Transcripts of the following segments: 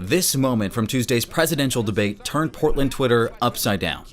This moment from Tuesday's presidential debate turned Portland Twitter upside down.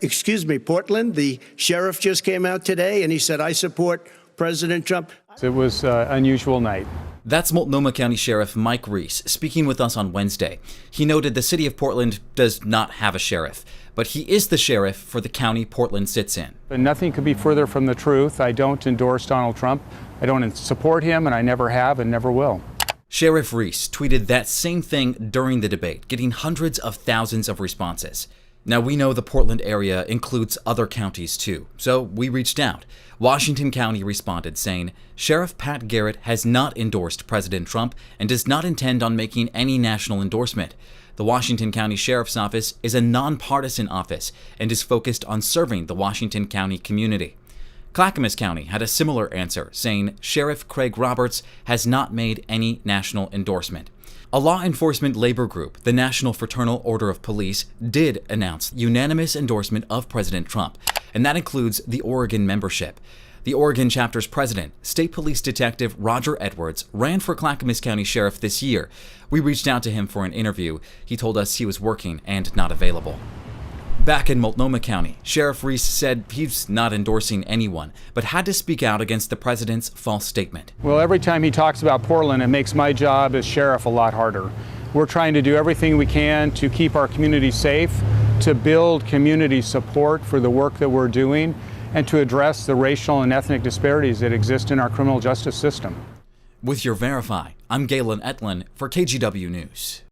Excuse me, Portland, the sheriff just came out today and he said, I support President Trump. It was an unusual night. That's Multnomah County Sheriff Mike Reese speaking with us on Wednesday. He noted the city of Portland does not have a sheriff, but he is the sheriff for the county Portland sits in. But nothing could be further from the truth. I don't endorse Donald Trump. I don't support him, and I never have and never will. Sheriff Reese tweeted that same thing during the debate, getting hundreds of thousands of responses. Now, we know the Portland area includes other counties too, so we reached out. Washington County responded saying, Sheriff Pat Garrett has not endorsed President Trump and does not intend on making any national endorsement. The Washington County Sheriff's Office is a nonpartisan office and is focused on serving the Washington County community. Clackamas County had a similar answer, saying Sheriff Craig Roberts has not made any national endorsement. A law enforcement labor group, the National Fraternal Order of Police, did announce unanimous endorsement of President Trump, and that includes the Oregon membership. The Oregon chapter's president, State Police Detective Roger Edwards, ran for Clackamas County Sheriff this year. We reached out to him for an interview. He told us he was working and not available. Back in Multnomah County, Sheriff Reese said he's not endorsing anyone, but had to speak out against the president's false statement. Well, every time he talks about Portland, it makes my job as sheriff a lot harder. We're trying to do everything we can to keep our community safe, to build community support for the work that we're doing, and to address the racial and ethnic disparities that exist in our criminal justice system. With your Verify, I'm Galen Ettlin for KGW News.